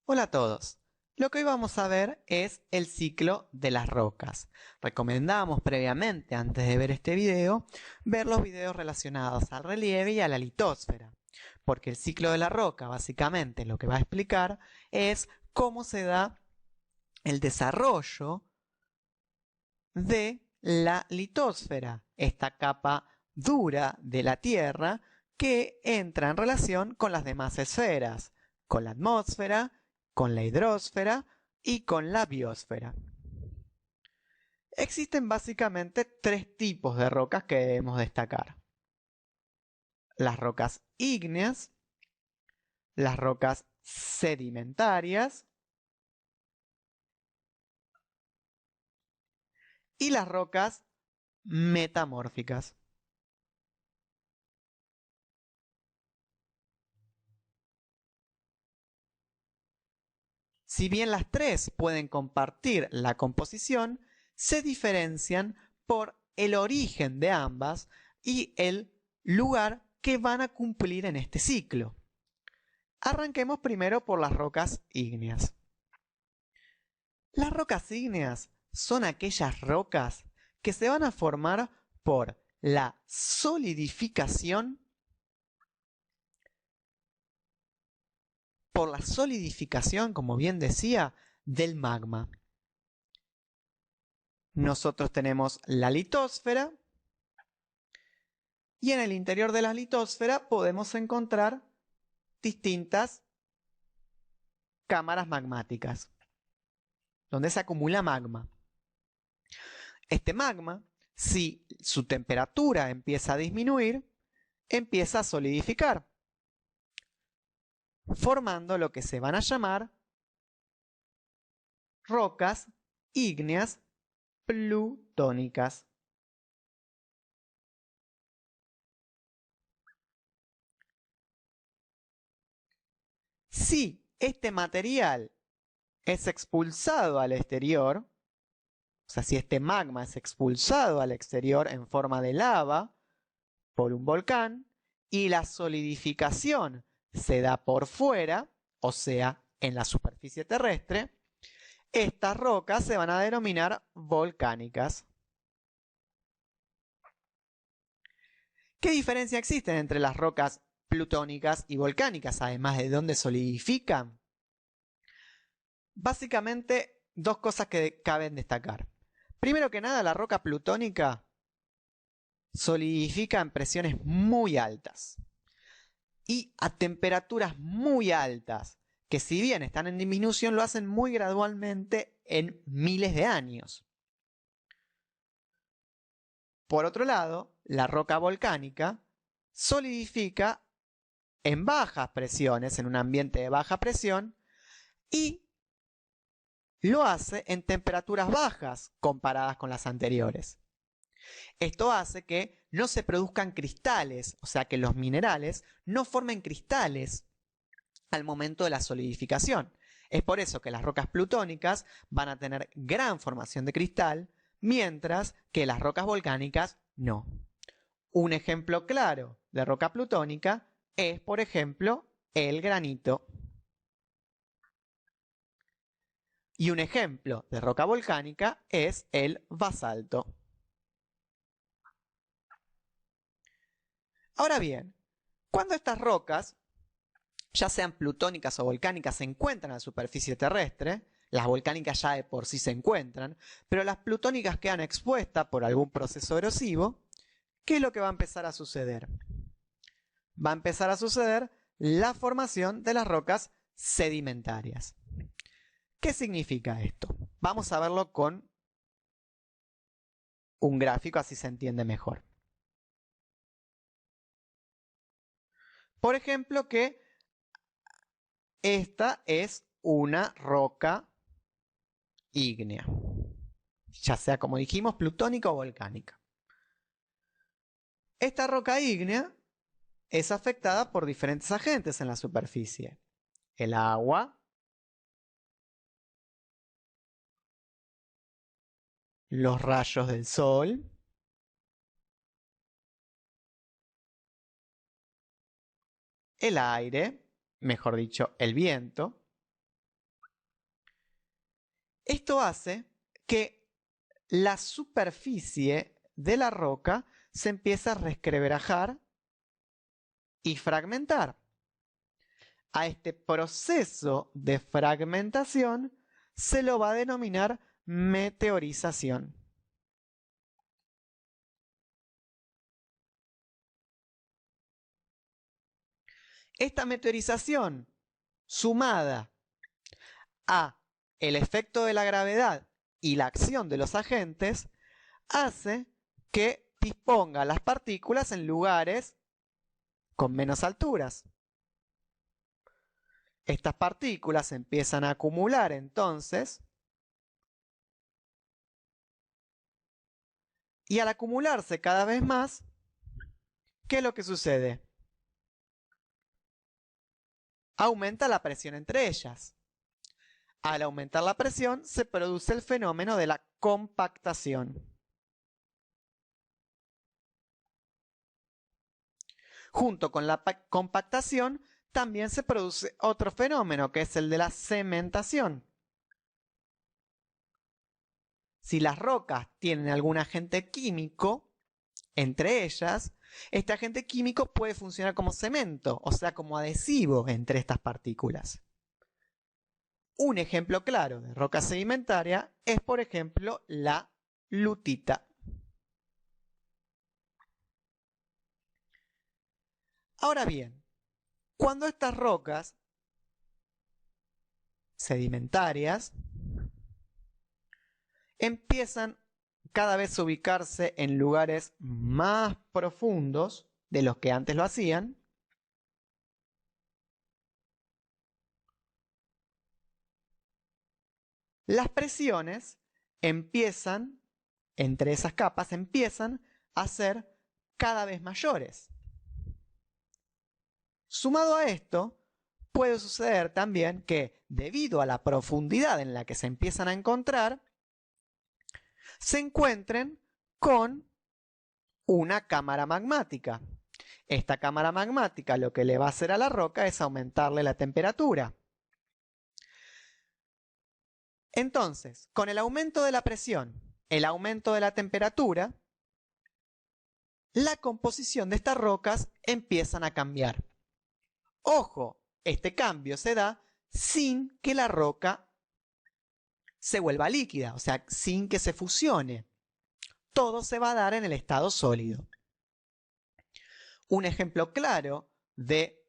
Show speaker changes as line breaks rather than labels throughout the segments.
Hola a todos. Lo que hoy vamos a ver es el ciclo de las rocas. Recomendamos previamente, antes de ver este video, ver los videos relacionados al relieve y a la litósfera, porque el ciclo de la roca básicamente lo que va a explicar es cómo se da el desarrollo de la litósfera, esta capa dura de la Tierra que entra en relación con las demás esferas, con la atmósfera, con la hidrosfera y con la biosfera. Existen básicamente tres tipos de rocas que debemos destacar. Las rocas ígneas, las rocas sedimentarias y las rocas metamórficas. Si bien las tres pueden compartir la composición, se diferencian por el origen de ambas y el lugar que van a cumplir en este ciclo. Arranquemos primero por las rocas ígneas. Las rocas ígneas son aquellas rocas que se van a formar por la solidificación, como bien decía, del magma. Nosotros tenemos la litósfera y en el interior de la litósfera podemos encontrar distintas cámaras magmáticas, donde se acumula magma. Este magma, si su temperatura empieza a disminuir, empieza a solidificar, formando lo que se van a llamar rocas ígneas plutónicas. Si este material es expulsado al exterior, o sea, si este magma es expulsado al exterior en forma de lava por un volcán y la solidificación se da por fuera, o sea, en la superficie terrestre, estas rocas se van a denominar volcánicas. ¿Qué diferencia existe entre las rocas plutónicas y volcánicas, además de dónde solidifican? Básicamente, dos cosas que caben destacar. Primero que nada, la roca plutónica solidifica en presiones muy altas y a temperaturas muy altas, que si bien están en disminución, lo hacen muy gradualmente en miles de años. Por otro lado, la roca volcánica solidifica en bajas presiones, en un ambiente de baja presión, y lo hace en temperaturas bajas comparadas con las anteriores. Esto hace que no se produzcan cristales, o sea que los minerales no formen cristales al momento de la solidificación. Es por eso que las rocas plutónicas van a tener gran formación de cristal, mientras que las rocas volcánicas no. Un ejemplo claro de roca plutónica es, por ejemplo, el granito. Y un ejemplo de roca volcánica es el basalto. Ahora bien, cuando estas rocas, ya sean plutónicas o volcánicas, se encuentran en la superficie terrestre, las volcánicas ya de por sí se encuentran, pero las plutónicas quedan expuestas por algún proceso erosivo, ¿qué es lo que va a empezar a suceder? Va a empezar a suceder la formación de las rocas sedimentarias. ¿Qué significa esto? Vamos a verlo con un gráfico, así se entiende mejor. Por ejemplo, que esta es una roca ígnea, ya sea, como dijimos, plutónica o volcánica. Esta roca ígnea es afectada por diferentes agentes en la superficie. El agua, los rayos del sol, el aire, mejor dicho, el viento, Esto hace que la superficie de la roca se empiece a resquebrajar y fragmentar. A este proceso de fragmentación se lo va a denominar meteorización. Esta meteorización, sumada a el efecto de la gravedad y la acción de los agentes, hace que disponga las partículas en lugares con menos alturas. Estas partículas se empiezan a acumular entonces, y al acumularse cada vez más, ¿qué es lo que sucede? Aumenta la presión entre ellas. Al aumentar la presión se produce el fenómeno de la compactación. Junto con la compactación también se produce otro fenómeno que es el de la cementación. Si las rocas tienen algún agente químico entre ellas, este agente químico puede funcionar como cemento, o sea, como adhesivo entre estas partículas. Un ejemplo claro de roca sedimentaria es, por ejemplo, la lutita. Ahora bien, cuando estas rocas sedimentarias empiezan cada vez a ubicarse en lugares más profundos de los que antes lo hacían, las presiones empiezan, entre esas capas, empiezan a ser cada vez mayores. Sumado a esto, puede suceder también que, debido a la profundidad en la que se empiezan a encontrar, se encuentren con una cámara magmática. Esta cámara magmática lo que le va a hacer a la roca es aumentarle la temperatura. Entonces, con el aumento de la presión, el aumento de la temperatura, la composición de estas rocas empiezan a cambiar. Ojo, este cambio se da sin que la roca se vuelva líquida, o sea, sin que se fusione. Todo se va a dar en el estado sólido. Un ejemplo claro de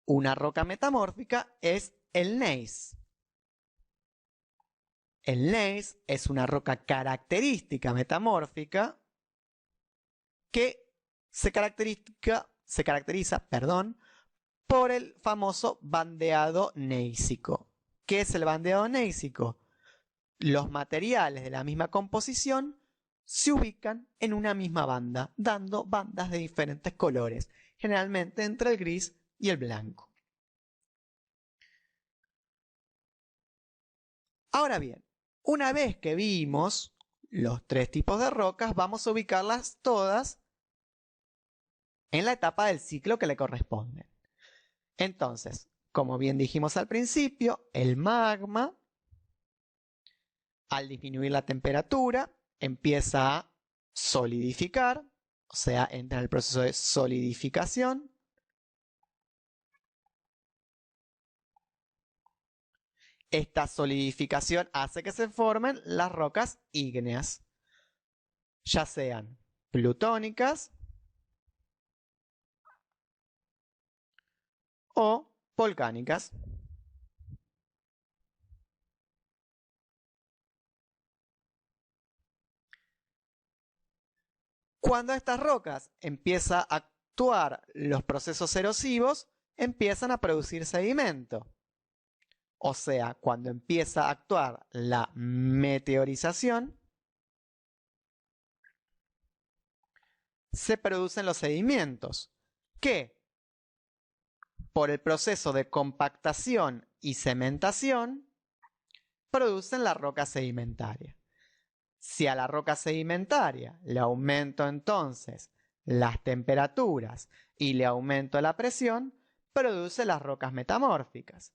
una roca metamórfica es el gneiss. El gneiss es una roca característica metamórfica que se caracteriza, por el famoso bandeado gneísico. ¿Qué es el bandeado gneísico? Los materiales de la misma composición se ubican en una misma banda, dando bandas de diferentes colores, generalmente entre el gris y el blanco. Ahora bien, una vez que vimos los tres tipos de rocas, vamos a ubicarlas todas en la etapa del ciclo que le corresponde. Entonces, como bien dijimos al principio, el magma, al disminuir la temperatura, empieza a solidificar, o sea, entra en el proceso de solidificación. Esta solidificación hace que se formen las rocas ígneas, ya sean plutónicas o volcánicas. Cuando estas rocas empiezan a actuar los procesos erosivos, empiezan a producir sedimento. O sea, cuando empieza a actuar la meteorización, se producen los sedimentos, que por el proceso de compactación y cementación producen la roca sedimentaria. Si a la roca sedimentaria le aumento entonces las temperaturas y le aumento la presión, produce las rocas metamórficas.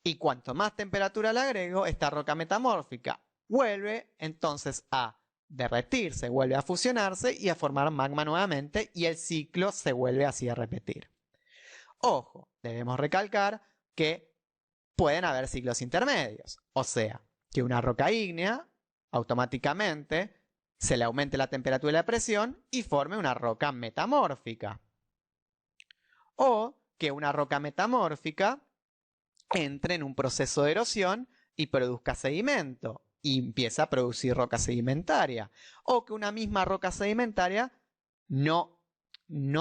Y cuanto más temperatura le agrego, esta roca metamórfica vuelve entonces a derretirse, vuelve a fusionarse y a formar magma nuevamente y el ciclo se vuelve así a repetir. Ojo, debemos recalcar que pueden haber ciclos intermedios, o sea, que una roca ígnea automáticamente se le aumente la temperatura y la presión y forme una roca metamórfica. O que una roca metamórfica entre en un proceso de erosión y produzca sedimento y empiece a producir roca sedimentaria. O que una misma roca sedimentaria no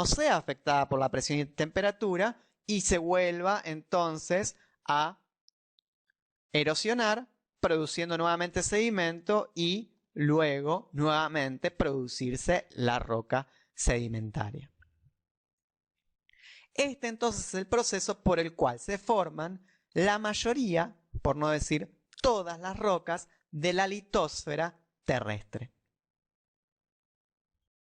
sea afectada por la presión y temperatura y se vuelva entonces a erosionar, produciendo nuevamente sedimento y luego nuevamente producirse la roca sedimentaria. Este entonces es el proceso por el cual se forman la mayoría, por no decir todas las rocas de la litosfera terrestre.